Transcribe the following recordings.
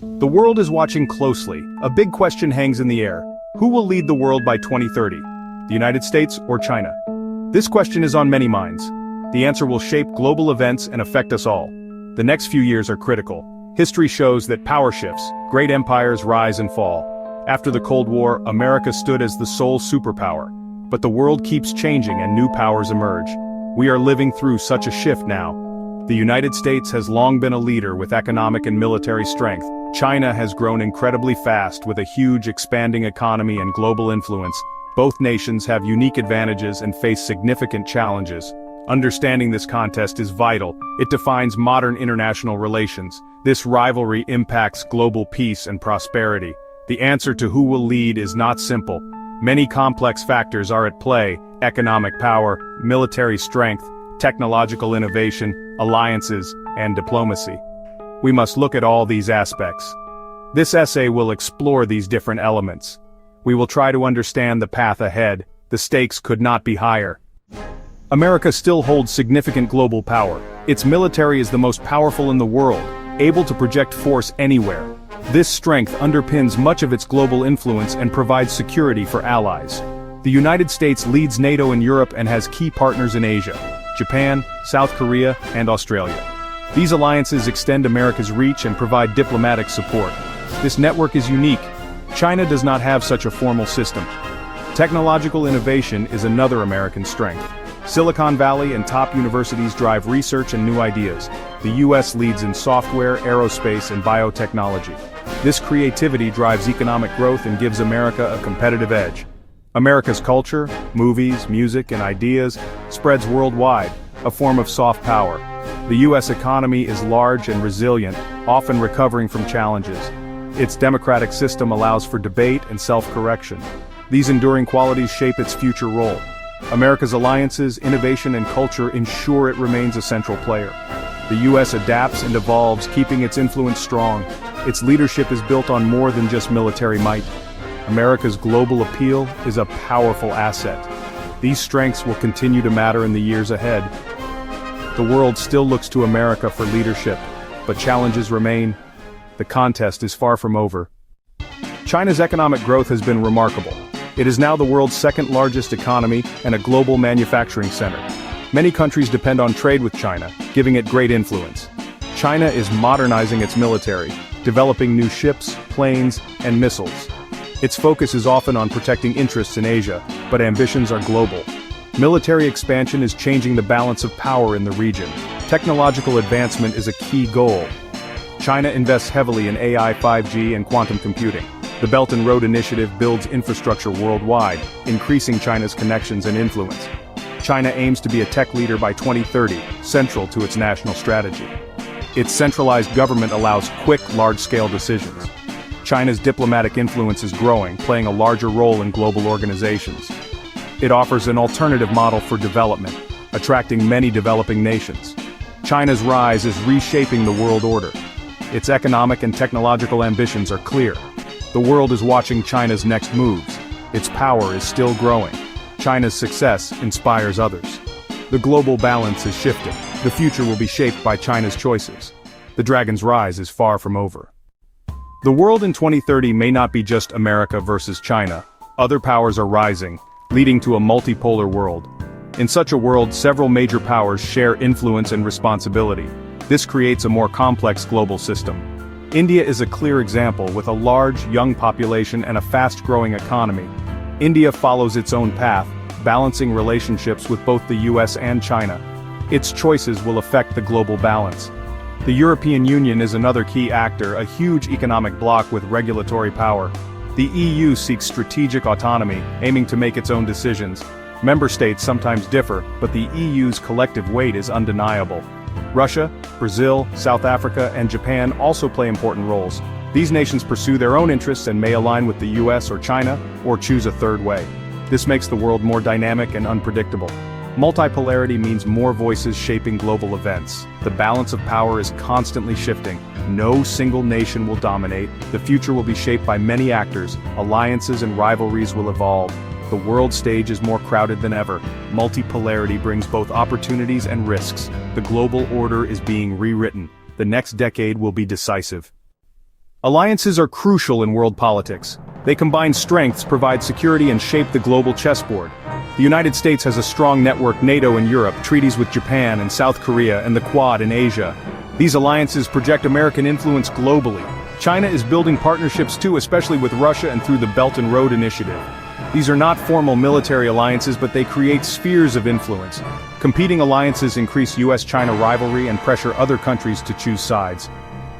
The world is watching closely. A big question hangs in the air. Who will lead the world by 2030? The United States or China? This question is on many minds. The answer will shape global events and affect us all. The next few years are critical. History shows that power shifts, great empires rise and fall. After the Cold War, America stood as the sole superpower. But the world keeps changing and new powers emerge. We are living through such a shift now. The United States has long been a leader with economic and military strength. China has grown incredibly fast with a huge expanding economy and global influence. Both nations have unique advantages and face significant challenges. Understanding this contest is vital. It defines modern international relations. This rivalry impacts global peace and prosperity. The answer to who will lead is not simple. Many complex factors are at play: economic power, military strength, technological innovation, alliances, and diplomacy. We must look at all these aspects. This essay will explore these different elements. We will try to understand the path ahead. The stakes could not be higher. America still holds significant global power. Its military is the most powerful in the world, able to project force anywhere. This strength underpins much of its global influence and provides security for allies. The United States leads NATO in Europe and has key partners in Asia: Japan, South Korea, and Australia. These alliances extend America's reach and provide diplomatic support. This network is unique. China does not have such a formal system. Technological innovation is another American strength. Silicon Valley and top universities drive research and new ideas. The US leads in software, aerospace, and biotechnology. This creativity drives economic growth and gives America a competitive edge. America's culture, movies, music, and ideas spreads worldwide, a form of soft power. The US economy is large and resilient, often recovering from challenges. Its democratic system allows for debate and self-correction. These enduring qualities shape its future role. America's alliances, innovation, and culture ensure it remains a central player. The US adapts and evolves, keeping its influence strong. Its leadership is built on more than just military might. America's global appeal is a powerful asset. These strengths will continue to matter in the years ahead. The world still looks to America for leadership, but challenges remain. The contest is far from over. China's economic growth has been remarkable. It is now the world's second largest economy and a global manufacturing center. Many countries depend on trade with China, giving it great influence. China is modernizing its military, developing new ships, planes, and missiles. Its focus is often on protecting interests in Asia, but ambitions are global. Military expansion is changing the balance of power in the region. Technological advancement is a key goal. China invests heavily in AI, 5G, and quantum computing. The Belt and Road Initiative builds infrastructure worldwide, increasing China's connections and influence. China aims to be a tech leader by 2030, central to its national strategy. Its centralized government allows quick, large-scale decisions. China's diplomatic influence is growing, playing a larger role in global organizations. It offers an alternative model for development, attracting many developing nations. China's rise is reshaping the world order. Its economic and technological ambitions are clear. The world is watching China's next moves. Its power is still growing. China's success inspires others. The global balance is shifting. The future will be shaped by China's choices. The dragon's rise is far from over. The world in 2030 may not be just America versus China. Other powers are rising, leading to a multipolar world. In such a world, several major powers share influence and responsibility. This creates a more complex global system. India is a clear example, with a large, young population and a fast-growing economy. India follows its own path, balancing relationships with both the US and China. Its choices will affect the global balance. The European Union is another key actor, a huge economic bloc with regulatory power. The EU seeks strategic autonomy, aiming to make its own decisions. Member states sometimes differ, but the EU's collective weight is undeniable. Russia, Brazil, South Africa, and Japan also play important roles. These nations pursue their own interests and may align with the US or China, or choose a third way. This makes the world more dynamic and unpredictable. Multipolarity means more voices shaping global events. The balance of power is constantly shifting. No single nation will dominate. The future will be shaped by many actors. Alliances and rivalries will evolve. The world stage is more crowded than ever. Multipolarity brings both opportunities and risks. The global order is being rewritten. The next decade will be decisive. Alliances are crucial in world politics. They combine strengths, provide security, and shape the global chessboard. The United States has a strong network, NATO in Europe, treaties with Japan and South Korea, and the Quad in Asia. These alliances project American influence globally. China is building partnerships too, especially with Russia and through the Belt and Road Initiative. These are not formal military alliances, but they create spheres of influence. Competing alliances increase US-China rivalry and pressure other countries to choose sides.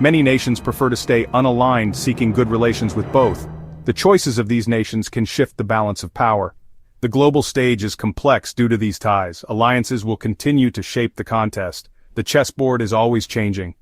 Many nations prefer to stay unaligned, seeking good relations with both. The choices of these nations can shift the balance of power. The global stage is complex due to these ties. Alliances will continue to shape the contest. The chessboard is always changing.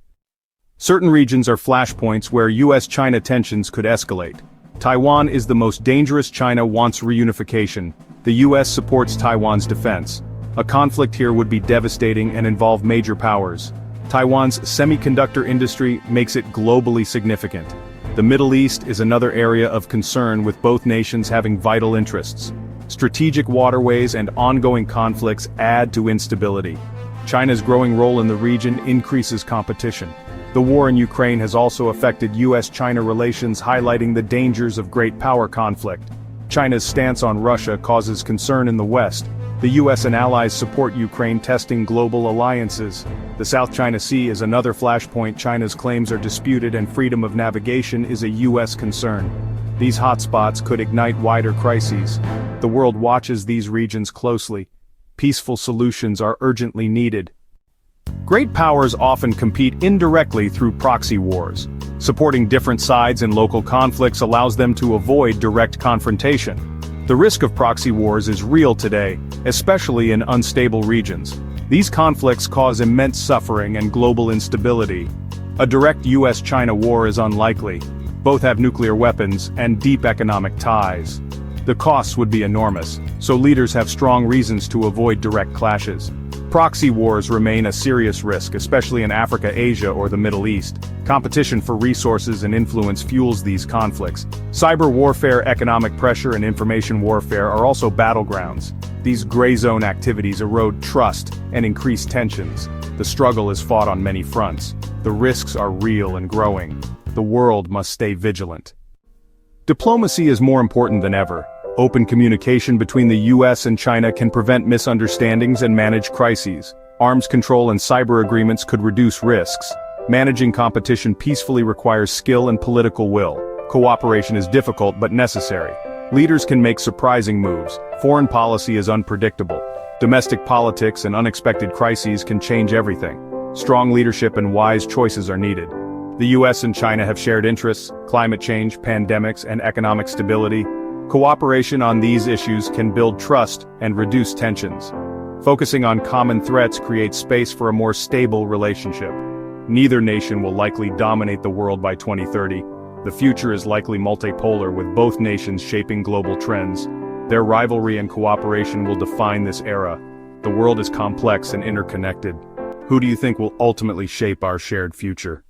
Certain regions are flashpoints where US-China tensions could escalate. Taiwan is the most dangerous. China wants reunification. The US supports Taiwan's defense. A conflict here would be devastating and involve major powers. Taiwan's semiconductor industry makes it globally significant. The Middle East is another area of concern, with both nations having vital interests. Strategic waterways and ongoing conflicts add to instability. China's growing role in the region increases competition. The war in Ukraine has also affected US-China relations, highlighting the dangers of great power conflict. China's stance on Russia causes concern in the West. The US and allies support Ukraine, testing global alliances. The South China Sea is another flashpoint. China's claims are disputed and freedom of navigation is a US concern. These hotspots could ignite wider crises. The world watches these regions closely. Peaceful solutions are urgently needed. Great powers often compete indirectly through proxy wars. Supporting different sides in local conflicts allows them to avoid direct confrontation. The risk of proxy wars is real today, especially in unstable regions. These conflicts cause immense suffering and global instability. A direct US-China war is unlikely. Both have nuclear weapons and deep economic ties. The costs would be enormous, so leaders have strong reasons to avoid direct clashes. Proxy wars remain a serious risk, especially in Africa, Asia, or the Middle East. Competition for resources and influence fuels these conflicts. Cyber warfare, economic pressure, and information warfare are also battlegrounds. These gray zone activities erode trust and increase tensions. The struggle is fought on many fronts. The risks are real and growing. The world must stay vigilant. Diplomacy is more important than ever. Open communication between the US and China can prevent misunderstandings and manage crises. Arms control and cyber agreements could reduce risks. Managing competition peacefully requires skill and political will. Cooperation is difficult but necessary. Leaders can make surprising moves. Foreign policy is unpredictable. Domestic politics and unexpected crises can change everything. Strong leadership and wise choices are needed. The US and China have shared interests: climate change, pandemics, and economic stability. Cooperation on these issues can build trust and reduce tensions. Focusing on common threats creates space for a more stable relationship. Neither nation will likely dominate the world by 2030. The future is likely multipolar, with both nations shaping global trends. Their rivalry and cooperation will define this era. The world is complex and interconnected. Who do you think will ultimately shape our shared future?